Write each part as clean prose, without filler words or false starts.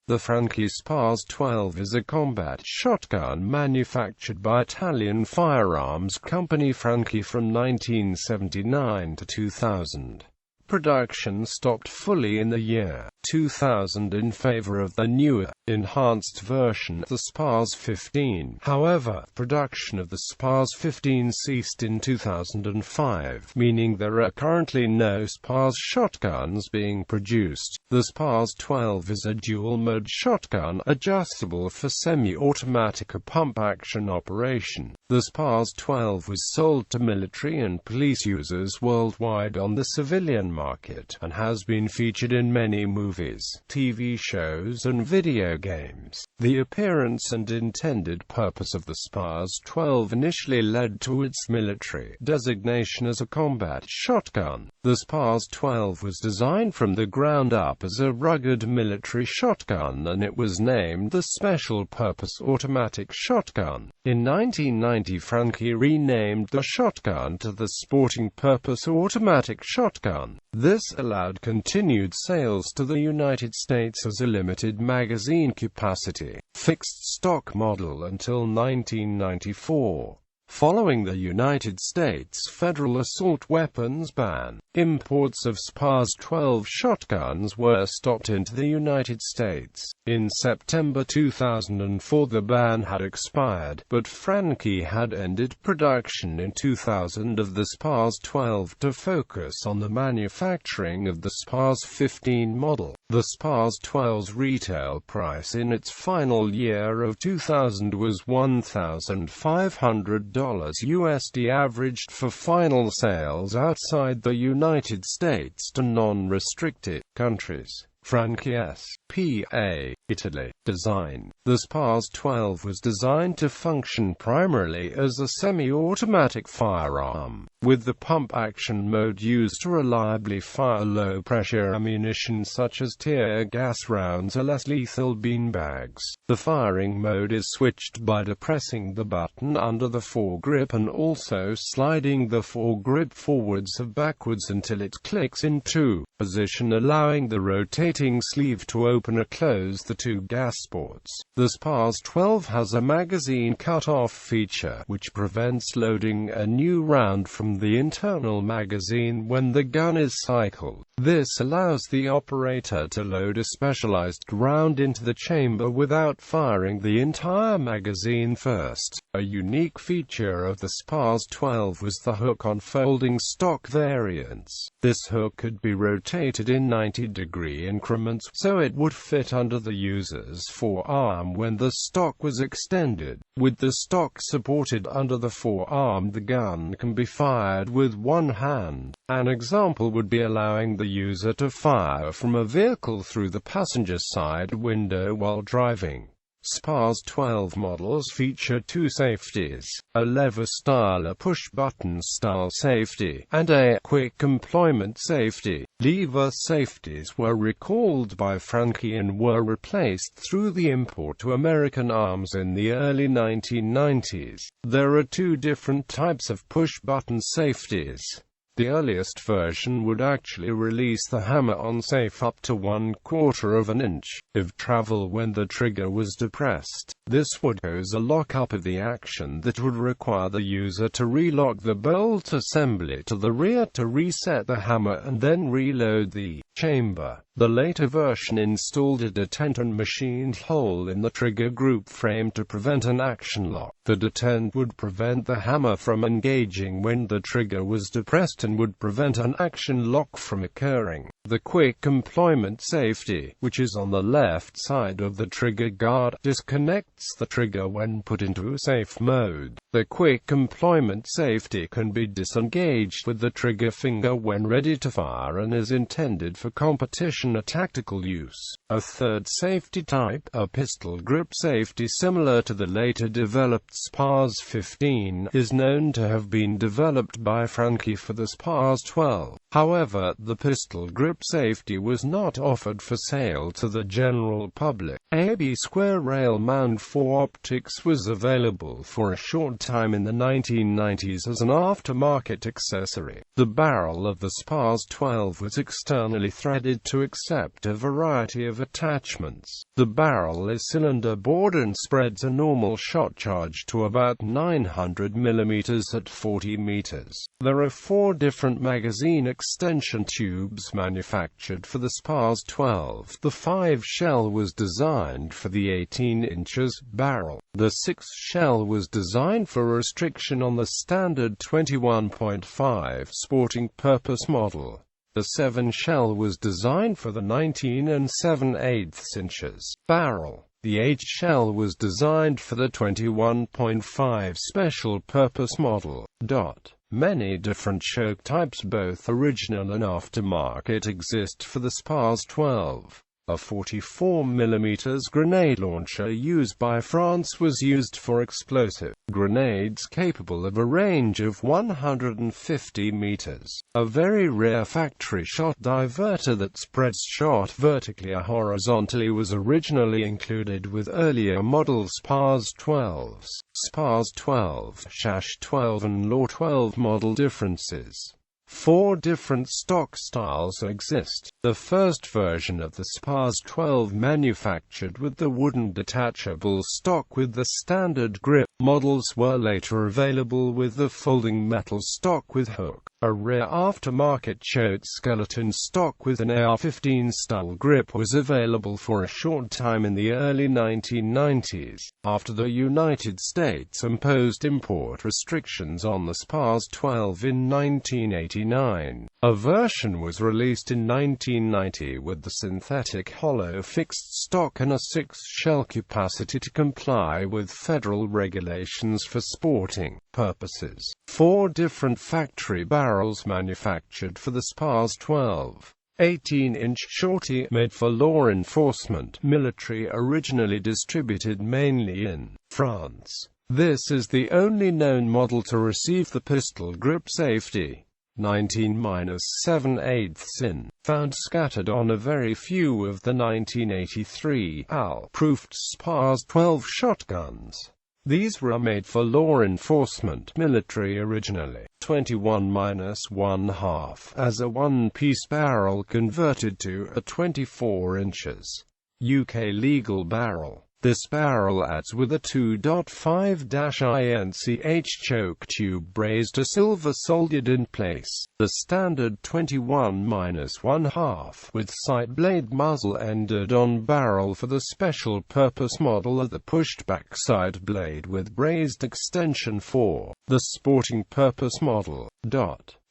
The Franchi SPAS-12 is a combat shotgun manufactured by Italian firearms company Franchi from 1979 to 2000. Production stopped fully in the year 2000 in favor of the newer, enhanced version, the SPAS-15. However, production of the SPAS-15 ceased in 2005, meaning there are currently no SPAS shotguns being produced. The SPAS-12 is a dual-mode shotgun, adjustable for semi-automatic or pump-action operation. The SPAS-12 was sold to military and police users worldwide on the civilian market, and has been featured in many movies, TV shows and video games. The appearance and intended purpose of the SPAS-12 initially led to its military designation as a combat shotgun. The SPAS-12 was designed from the ground up as a rugged military shotgun, and it was named the Special Purpose Automatic Shotgun. In 1990, Franchi renamed the shotgun to the Sporting Purpose Automatic Shotgun. This allowed continued sales to the United States as a limited magazine capacity, fixed stock model until 1994. Following the United States federal assault weapons ban, imports of SPAS-12 shotguns were stopped into the United States. In September 2004 the ban had expired, but Franchi had ended production in 2000 of the SPAS-12 to focus on the manufacturing of the SPAS-15 model. The SPAS-12's retail price in its final year of 2000 was $1,500 USD, averaged for final sales outside the United States to non-restricted countries. Franchi S.P.A. Italy. Design. The SPAS-12 was designed to function primarily as a semi-automatic firearm, with the pump-action mode used to reliably fire low-pressure ammunition such as tear gas rounds or less lethal beanbags. The firing mode is switched by depressing the button under the foregrip and also sliding the foregrip forwards or backwards until it clicks into position, allowing the rotating sleeve to open or close the two gas ports. The SPAS-12 has a magazine cut-off feature, which prevents loading a new round from the internal magazine when the gun is cycled. This allows the operator to load a specialized round into the chamber without firing the entire magazine first. A unique feature of the SPAS-12 was the hook on folding stock variants. This hook could be rotated in 90-degree increments, so it would fit under the user's forearm when the stock was extended. With the stock supported under the forearm, the gun can be fired with one hand. An example would be allowing the user to fire from a vehicle through the passenger side window while driving. SPAS-12 models feature two safeties, a lever-style or push-button-style safety, and a quick employment safety. Lever safeties were recalled by Franchi and were replaced through the import to American arms in the early 1990s. There are two different types of push-button safeties. The earliest version would actually release the hammer-on safe up to 1/4 of an inch of travel when the trigger was depressed. This would cause a lock-up of the action that would require the user to relock the bolt assembly to the rear to reset the hammer and then reload the chamber. The later version installed a detent and machined hole in the trigger group frame to prevent an action lock. The detent would prevent the hammer from engaging when the trigger was depressed and would prevent an action lock from occurring. The quick employment safety, which is on the left side of the trigger guard, disconnects the trigger when put into safe mode. The quick employment safety can be disengaged with the trigger finger when ready to fire and is intended for competition or tactical use. A third safety type, a pistol grip safety similar to the later developed SPAS-15, is known to have been developed by Franchi for the SPAS-12. However, the pistol grip safety was not offered for sale to the general public. A B-square rail mount for optics was available for a short time in the 1990s as an aftermarket accessory. The barrel of the SPAS-12 was externally threaded to accept a variety of attachments. The barrel is cylinder-bored and spreads a normal shot charge to about 900 mm at 40 meters. There are 4 different magazine extension tubes manufactured for the SPAS-12. The 5 shell was designed for the 18 inches barrel. The 6 shell was designed for restriction on the standard 21.5 sporting purpose model. The 7 shell was designed for the 19 7/8 inches barrel. The 8 shell was designed for the 21.5 special purpose model. Many different choke types, both original and aftermarket, exist for the SPAS-12. A 44 mm grenade launcher used by France was used for explosive grenades capable of a range of 150 meters. A very rare factory shot diverter that spreads shot vertically or horizontally was originally included with earlier model SPAS-12s. SPAS-12, SPAS-12 and LAW-12 model differences. 4 different stock styles exist. The first version of the SPAS-12 manufactured with the wooden detachable stock with the standard grip. Models were later available with the folding metal stock with hook. A rare aftermarket choke skeleton stock with an AR-15 style grip was available for a short time in the early 1990s, after the United States imposed import restrictions on the SPAS-12 in 1989. A version was released in 1990 with the synthetic hollow fixed stock and a 6 shell capacity to comply with federal regulations for sporting purposes. 4 different factory barrels manufactured for the SPAS-12. 18-inch shorty, made for law enforcement, military, originally distributed mainly in France. This is the only known model to receive the pistol grip safety. 19 7/8 in, found scattered on a very few of the 1983 AL-proofed SPAS-12 shotguns. These were made for law enforcement military originally. 21-1/2 as a one-piece barrel converted to a 24 inches UK legal barrel. This barrel adds with a 2.5-inch choke tube brazed to silver soldered in place. The standard 21-1/2 with sight blade muzzle ended on barrel for the special purpose model of the pushed back side blade with brazed extension for the sporting purpose model.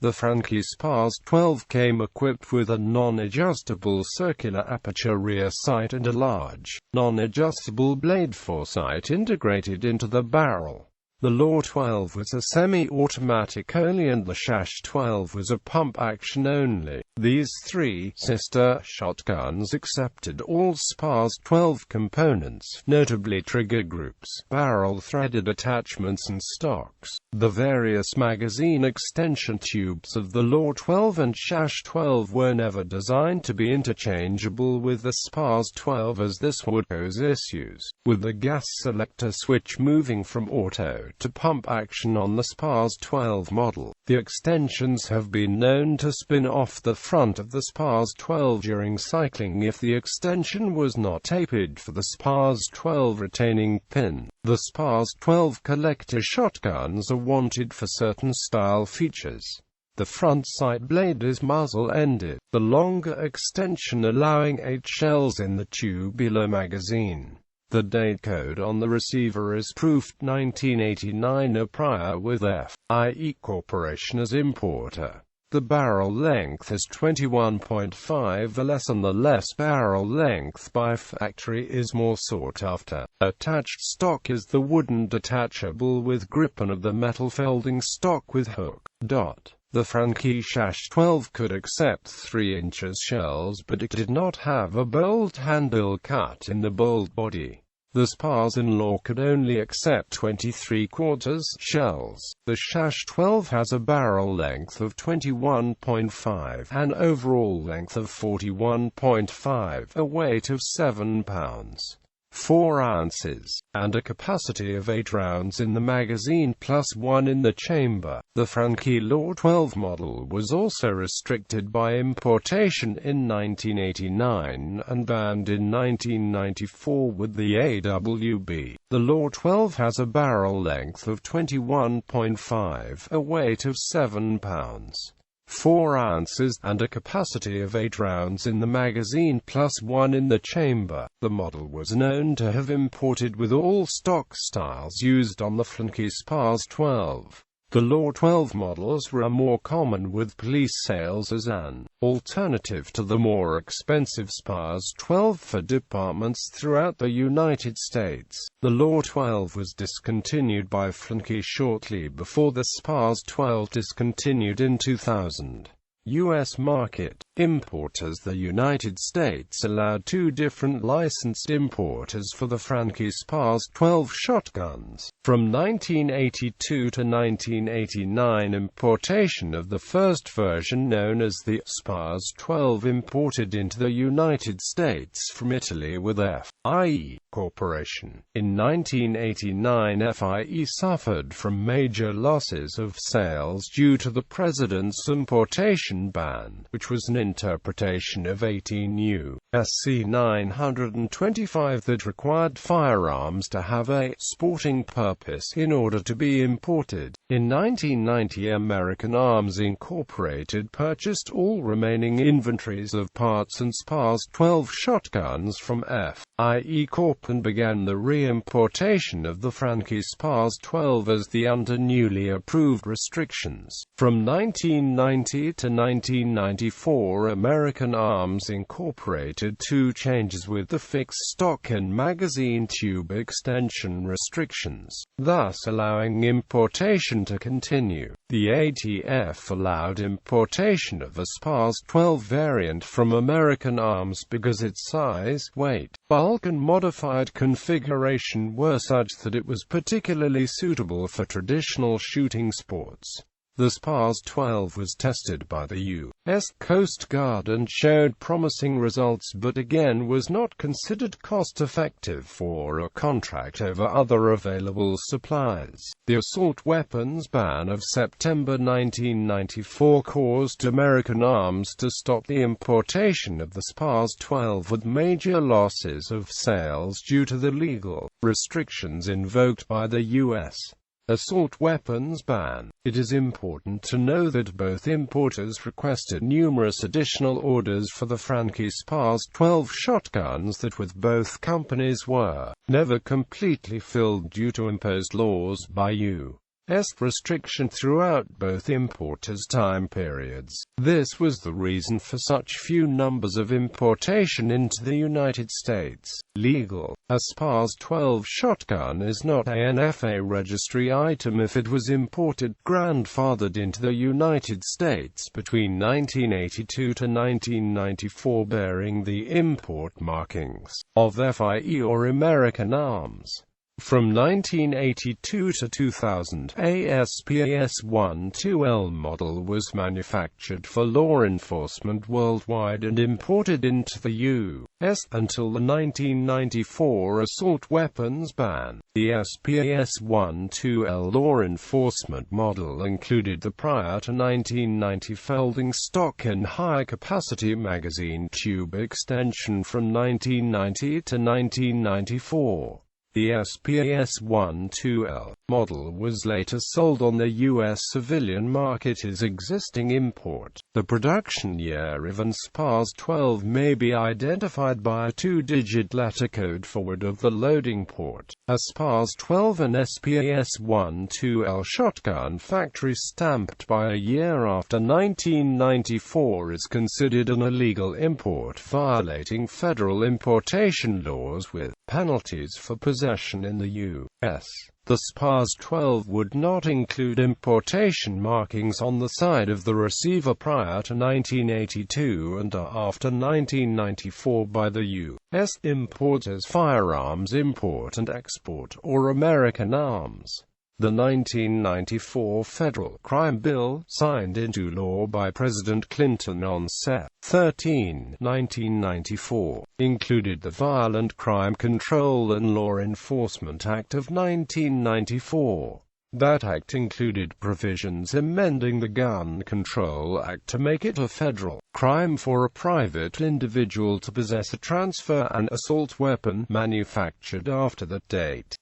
The Franchi SPAS-12 came equipped with a non-adjustable circular aperture rear sight and a large, non-adjustable blade foresight integrated into the barrel. The LAW-12 was a semi-automatic only and the SPAS-12 was a pump-action only. These 3 sister shotguns accepted all SPAS-12 components, notably trigger groups, barrel-threaded attachments and stocks. The various magazine extension tubes of the LAW-12 and SPAS-12 were never designed to be interchangeable with the SPAS-12 as this would cause issues with the gas selector switch moving from auto to pump action on the SPAS-12 model. The extensions have been known to spin off the front of the SPAS-12 during cycling if the extension was not tapered for the SPAS-12 retaining pin. The SPAS-12 collector shotguns are wanted for certain style features. The front sight blade is muzzle-ended, the longer extension allowing 8 shells in the tubular magazine. The date code on the receiver is proofed 1989 or prior with FIE Corporation as importer. The barrel length is 21.5 or less and the less barrel length by factory is more sought after. Attached stock is the wooden detachable with grip and of the metal folding stock with hook. The Franchi SPAS-12 could accept 3 inches shells but it did not have a bolt handle cut in the bolt body. The SPAS in law could only accept 23/4 shells. The SPAS-12 has a barrel length of 21.5, an overall length of 41.5, a weight of 7 pounds. 4 ounces, and a capacity of 8 rounds in the magazine plus 1 in the chamber. The Franchi SPAS-12 model was also restricted by importation in 1989 and banned in 1994 with the AWB. The SPAS-12 has a barrel length of 21.5, a weight of 7 pounds. 4 ounces, and a capacity of 8 rounds in the magazine plus 1 in the chamber. The model was known to have imported with all stock styles used on the Franchi SPAS-12. The SPAS-12 models were more common with police sales as an alternative to the more expensive SPAS-12 for departments throughout the United States. The SPAS-12 was discontinued by Franchi shortly before the SPAS-12 discontinued in 2000. U.S. market importers. The United States allowed 2 different licensed importers for the Franchi SPAS-12 shotguns. From 1982 to 1989, importation of the first version, known as the SPAS-12, imported into the United States from Italy with FIE Corporation. In 1989, FIE suffered from major losses of sales due to the President's importation ban, which was an interpretation of 18 U.S.C. 925 that required firearms to have a sporting purpose in order to be imported. In 1990, American Arms Incorporated purchased all remaining inventories of parts and SPAS-12 shotguns from FIE Corp and began the re-importation of the Franchi SPAS-12 as the under newly approved restrictions. From 1990 to 1994, American Arms incorporated 2 changes with the fixed stock and magazine tube extension restrictions, thus allowing importation to continue. The ATF allowed importation of a SPAS-12 variant from American Arms because its size, weight, bulk and modified configuration were such that it was particularly suitable for traditional shooting sports. The SPAS-12 was tested by the U.S. Coast Guard and showed promising results, but again was not considered cost-effective for a contract over other available supplies. The assault weapons ban of September 1994 caused American Arms to stop the importation of the SPAS-12 with major losses of sales due to the legal restrictions invoked by the U.S. assault weapons ban. It is important to know that both importers requested numerous additional orders for the Franchi SPAS-12 shotguns that with both companies were never completely filled due to imposed laws by U.S. restriction throughout both importers' time periods. This was the reason for such few numbers of importation into the United States. Legal. A SPAS-12 shotgun is not a NFA registry item if it was imported, grandfathered into the United States between 1982 to 1994 bearing the import markings of FIE or American Arms. From 1982 to 2000, a SPAS-12 model was manufactured for law enforcement worldwide and imported into the U.S. until the 1994 assault weapons ban. The SPAS-12 law enforcement model included the prior to 1990 folding stock and high-capacity magazine tube extension from 1990 to 1994. The SPAS-12 model was later sold on the U.S. civilian market as existing import. The production year of an SPAS-12 may be identified by a 2-digit letter code forward of the loading port. A SPAS-12 and SPAS-12 shotgun factory stamped by a year after 1994 is considered an illegal import, violating federal importation laws with penalties for possession possession in the U.S. The SPAS-12 would not include importation markings on the side of the receiver prior to 1982 and after 1994 by the U.S. importer's firearms import and export or American arms. The 1994 Federal Crime Bill, signed into law by President Clinton on Sept. 13, 1994, included the Violent Crime Control and Law Enforcement Act of 1994. That act included provisions amending the Gun Control Act to make it a federal crime for a private individual to possess, transfer an assault weapon manufactured after that date.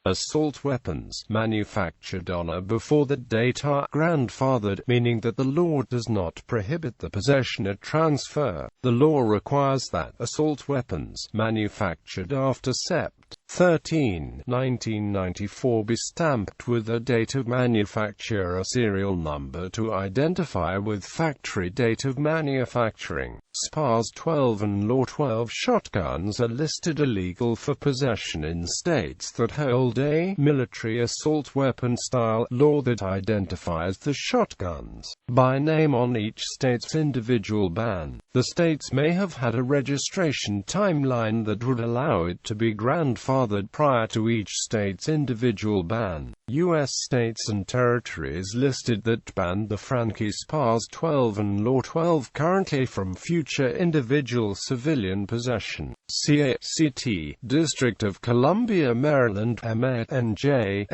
Assault weapons manufactured on or before that date are grandfathered, meaning that the law does not prohibit the possession or transfer. The law requires that assault weapons manufactured after Sept. 13, 1994 be stamped with a date of manufacture or serial number to identify with factory date of manufacturing. SPAS-12 and Law 12 shotguns are listed illegal for possession in states that hold a military assault weapon style law that identifies the shotguns by name on each state's individual ban. The states may have had a registration timeline that would allow it to be grandfathered prior to each state's individual ban. U.S. states and territories listed that banned the Franchi SPAS-12 and Law 12 currently from future individual civilian possession. CACT, District of Columbia, Maryland, MNJ,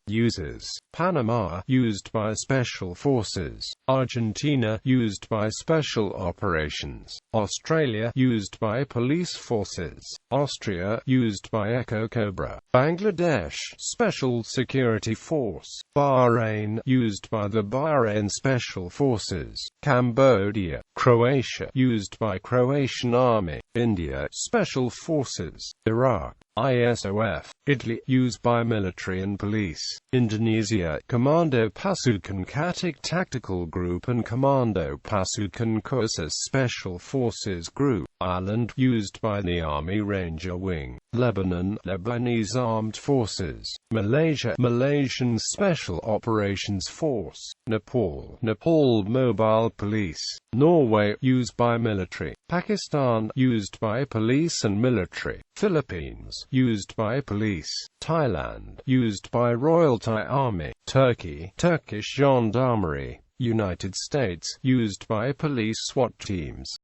uses. Panama, used by Special Forces. Argentina, used by Special Operations. Australia, used by Police Forces. Austria, used by Echo Cobra. Bangladesh, Special Security Force. Bahrain, used by the Bahrain Special Forces. Cambodia, Croatia, used by Croatian Army. India, Special Forces. Iraq, ISOF. Italy, used by military and police. Indonesia, Commando Pasukan Katak Tactical Group and Commando Pasukan Khusus Special Forces Group. Ireland, used by the Army Ranger Wing. Lebanon, Lebanese Armed Forces. Malaysia, Malaysian Special Operations Force. Nepal, Nepal Mobile Police. Norway, used by military. Pakistan, used by police and military. Philippines, used by police. Thailand, used by Royal Thai Army. Turkey, Turkish Gendarmerie. United States, used by police SWAT teams.